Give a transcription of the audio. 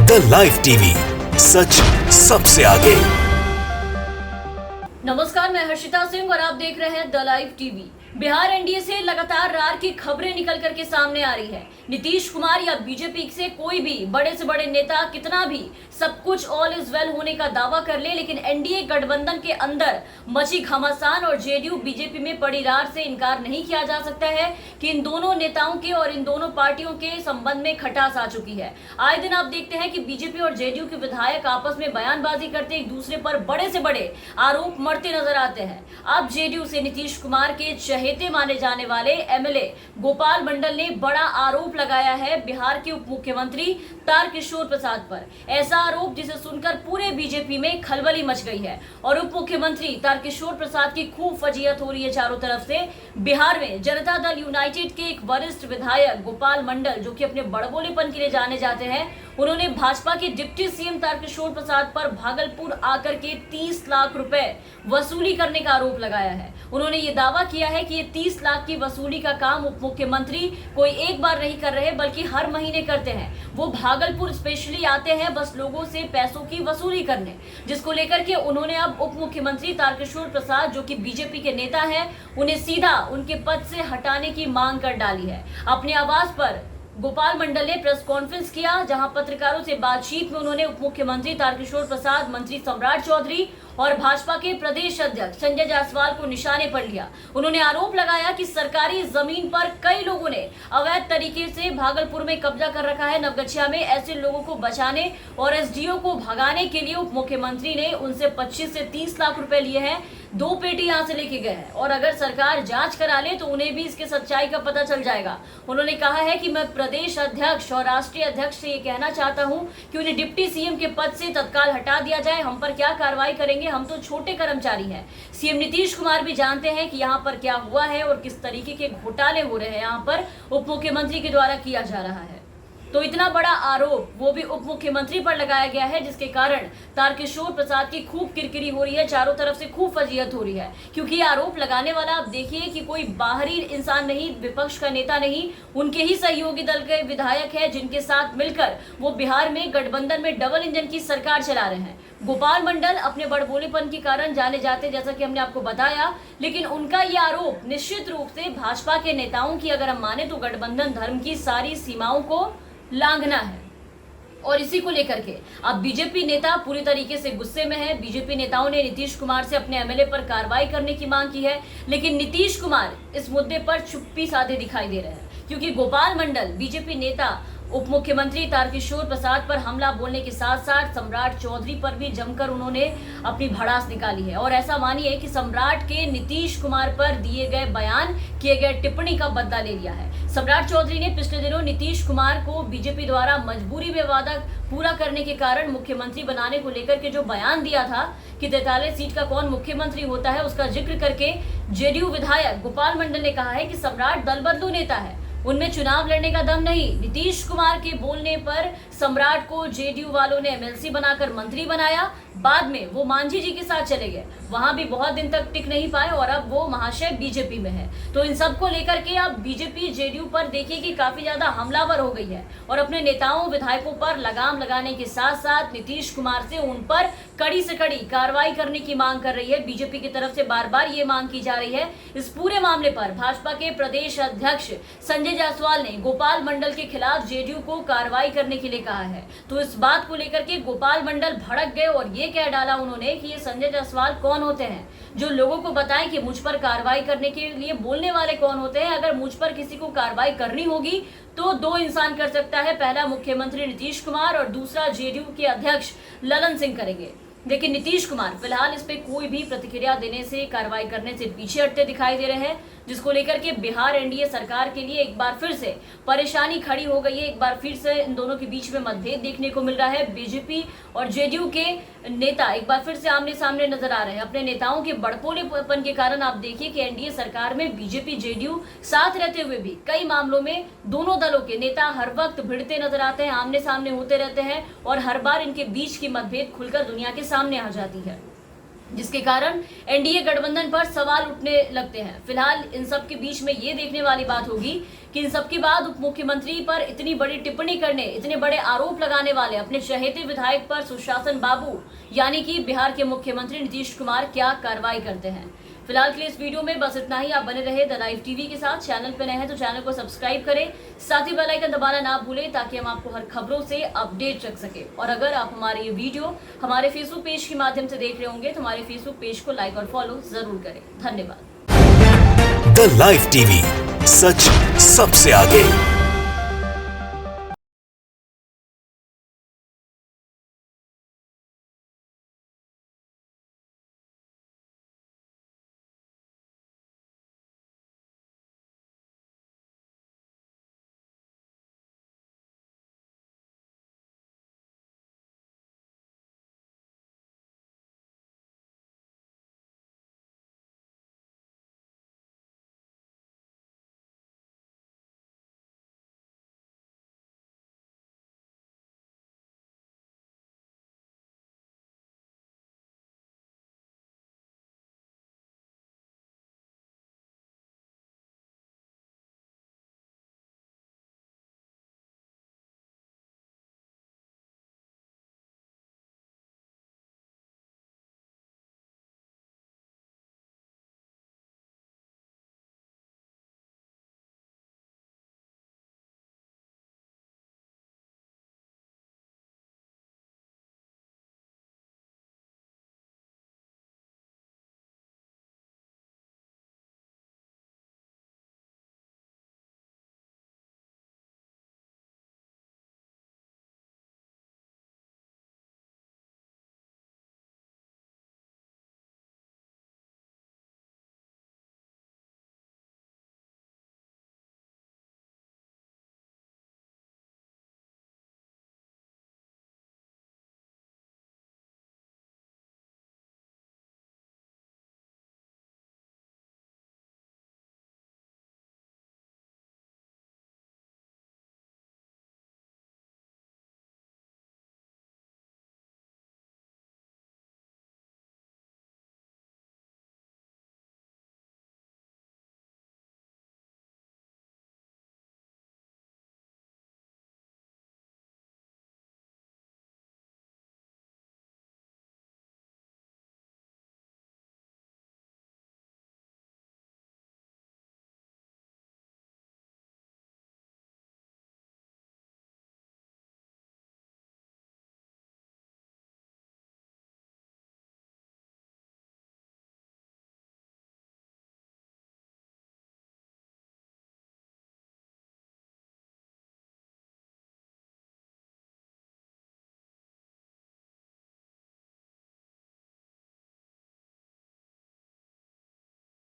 The live TV, सच सबसे आगे। नमस्कार, मैं हर्षिता सिंह और आप देख रहे हैं the live TV. Bihar NDA से लगातार रार की खबरें निकल करके सामने आ रही है। नीतीश कुमार या बीजेपी से कोई भी बड़े से बड़े नेता कितना भी सब कुछ ऑल इज वेल होने का दावा कर ले, लेकिन एनडीए गठबंधन के अंदर मची घमासान और जेडीयू बीजेपी में पड़ी रार से इनकार नहीं किया जा सकता है कि इन दोनों नेताओं के और इन दोनों पार्टियों के संबंध में खटास आ चुकी है। आए दिन आप देखते हैं कि बीजेपी और जेडीयू के विधायक आपस में बयानबाजी करते एक दूसरे पर बड़े से बड़े आरोप मढ़ते नजर आते हैं। अब जेडीयू से नीतीश कुमार के चहेते माने जाने वाले एमएलए गोपाल मंडल ने बड़ा आरोप लगाया है बिहार के उप मुख्यमंत्री तारकिशोर प्रसाद पर। ऐसा आरोप जिसे सुनकर पूरे बीजेपी में खलबली मच गई है और उप मुख्यमंत्री तारकिशोर प्रसाद की खूब फजीयत हो रही है चारों तरफ से। बिहार में जनता दल यूनाइटेड के एक वरिष्ठ विधायक गोपाल मंडल, जो कि अपने बड़बोलेपन के लिए जाने जाते हैं, उन्होंने भाजपा के डिप्टी सीएम तारकिशोर प्रसाद पर भागलपुर आकर के 30 लाख रुपए वसूली करने का आरोप लगाया है। उन्होंने ये दावा किया है कि ये 30 लाख की वसूली का काम उप मुख्यमंत्री कोई एक बार नहीं कर रहे बल्कि हर महीने करते हैं। वो भागलपुर स्पेशली आते हैं बस लोगों से पैसों की वसूली करने, जिसको लेकर के उन्होंने अब उप मुख्यमंत्री तारकिशोर प्रसाद, जो कि बीजेपी के नेता हैं, उन्हें सीधा उनके पद से हटाने की मांग कर डाली है। अपने आवास पर गोपाल मंडल ने प्रेस कॉन्फ्रेंस किया, जहां पत्रकारों से बातचीत में उन्होंने उप मुख्यमंत्री तारकिशोर प्रसाद, मंत्री सम्राट चौधरी और भाजपा के प्रदेश अध्यक्ष संजय जायसवाल को निशाने पर लिया। उन्होंने आरोप लगाया कि सरकारी जमीन पर कई लोगों ने अवैध तरीके से भागलपुर में कब्जा कर रखा है। नवगछिया में ऐसे लोगों को बचाने और एसडीओ को भगाने के लिए उप मुख्यमंत्री ने उनसे 25 से 30 लाख रुपए लिए हैं। 2 पेटी यहाँ से लेके गए हैं और अगर सरकार जांच करा ले तो उन्हें भी इसके सच्चाई का पता चल जाएगा। उन्होंने कहा है कि मैं प्रदेश अध्यक्ष और राष्ट्रीय अध्यक्ष से ये कहना चाहता हूं कि उन्हें डिप्टी सीएम के पद से तत्काल हटा दिया जाए। हम पर क्या कार्रवाई करेंगे, हम तो छोटे कर्मचारी हैं। सीएम नीतीश कुमार भी जानते हैं कि यहाँ पर क्या हुआ है और किस तरीके के घोटाले हो रहे हैं यहाँ पर उप मुख्यमंत्री के द्वारा किया जा रहा है। तो इतना बड़ा आरोप वो भी उप मुख्यमंत्री पर लगाया गया है, जिसके कारण तारकिशोर प्रसाद की खूब किरकिरी हो रही है, चारों तरफ से खूब फजीयत हो रही है। क्योंकि आरोप लगाने वाला आप देखिए कि कोई बाहरी इंसान नहीं, विपक्ष का नेता नहीं, उनके ही सहयोगी दल के विधायक है, जिनके साथ मिलकर वो बिहार में गठबंधन में डबल इंजन की सरकार चला रहे हैं। गोपाल मंडल अपने बड़बोलेपन के कारण जाने जाते, जैसा कि हमने आपको बताया, लेकिन उनका ये आरोप निश्चित रूप से भाजपा के नेताओं की अगर हम माने तो गठबंधन धर्म की सारी सीमाओं को लांघना है। और इसी को लेकर के अब बीजेपी नेता पूरी तरीके से गुस्से में है। बीजेपी नेताओं ने नीतीश कुमार से अपने एमएलए पर कार्रवाई करने की मांग की है, लेकिन नीतीश कुमार इस मुद्दे पर चुप्पी साधे दिखाई दे रहे हैं, क्योंकि गोपाल मंडल बीजेपी नेता उप मुख्यमंत्री तारकिशोर प्रसाद पर हमला बोलने के साथ साथ सम्राट चौधरी पर भी जमकर उन्होंने अपनी भड़ास निकाली है। और ऐसा मानिए कि सम्राट के नीतीश कुमार पर दिए गए बयान, किए गए टिप्पणी का बदला ले लिया है। सम्राट चौधरी ने पिछले दिनों नीतीश कुमार को बीजेपी द्वारा मजबूरी में वादा पूरा करने के कारण मुख्यमंत्री बनाने को लेकर के जो बयान दिया था कि 43 सीट का कौन मुख्यमंत्री होता है, उसका जिक्र करके जेडीयू विधायक गोपाल मंडल ने कहा है कि सम्राट दल बदलू नेता है, उनमें चुनाव लड़ने का दम नहीं। नीतीश कुमार के बोलने पर सम्राट को जेडीयू वालों ने एमएलसी बनाकर मंत्री बनाया, बाद में वो मांझी जी के साथ चले गए, वहां भी बहुत दिन तक टिक नहीं पाए और अब वो महाशय बीजेपी में है। तो इन सब को लेकर के अब बीजेपी जेडीयू पर देखिए कि काफी ज्यादा हमलावर हो गई है और अपने नेताओं विधायकों पर लगाम लगाने के साथ साथ नीतीश कुमार से उन पर कड़ी से कड़ी कार्रवाई करने की मांग कर रही है। बीजेपी की तरफ से बार बार ये मांग की जा रही है। इस पूरे मामले पर भाजपा के प्रदेश अध्यक्ष संजय जायसवाल ने गोपाल मंडल के खिलाफ जेडीयू को कार्रवाई करने के लिए कहा है। तो इस बात को लेकर के गोपाल मंडल भड़क गए और ये कह डाला उन्होंने कि ये संजय जायसवाल कौन होते हैं जो लोगों को बताएं कि मुझ पर कार्रवाई करने के लिए बोलने वाले कौन होते हैं। अगर मुझ पर किसी को कार्रवाई करनी होगी तो 2 इंसान कर सकता है, पहला मुख्यमंत्री नीतीश कुमार और दूसरा जेडीयू के अध्यक्ष ललन सिंह करेंगे। लेकिन नीतीश कुमार फिलहाल इस पे कोई भी प्रतिक्रिया देने से, कार्रवाई करने से पीछे हटते दिखाई दे रहे हैं, जिसको लेकर के बिहार एनडीए सरकार के लिए एक बार फिर से परेशानी खड़ी हो गई है। एक बार फिर से इन दोनों के बीच में मतभेद देखने को मिल रहा है। बीजेपी और जेडीयू के नेता एक बार फिर से आमने सामने नजर आ रहे हैं। अपने नेताओं के बड़पोलेपन के कारण आप देखिए कि एनडीए सरकार में बीजेपी जेडीयू साथ रहते हुए भी कई मामलों में दोनों दलों के नेता हर वक्त भिड़ते नजर आते हैं, आमने सामने होते रहते हैं और हर बार इनके बीच की मतभेद खुलकर दुनिया के सामने आ जाती है। जिसके कारण एनडीए गठबंधन पर सवाल उठने लगते हैं। फिलहाल इन सब के बीच में ये देखने वाली बात होगी कि इन सब के बाद उप मुख्यमंत्री पर इतनी बड़ी टिप्पणी करने, इतने बड़े आरोप लगाने वाले अपने चहेते विधायक पर सुशासन बाबू यानी कि बिहार के मुख्यमंत्री नीतीश कुमार क्या कार्रवाई करते हैं। फिलहाल के लिए इस वीडियो में बस इतना ही। आप बने रहे द लाइव टीवी के साथ। चैनल पे नए हैं तो चैनल को सब्सक्राइब करें, साथ ही बेल आइकन दबाना ना भूलें ताकि हम आपको हर खबरों से अपडेट रख सके। और अगर आप हमारे ये वीडियो हमारे फेसबुक पेज के माध्यम से देख रहे होंगे तो हमारे फेसबुक पेज को लाइक और फॉलो जरूर करें। धन्यवाद। द लाइव टीवी, सच सबसे आगे।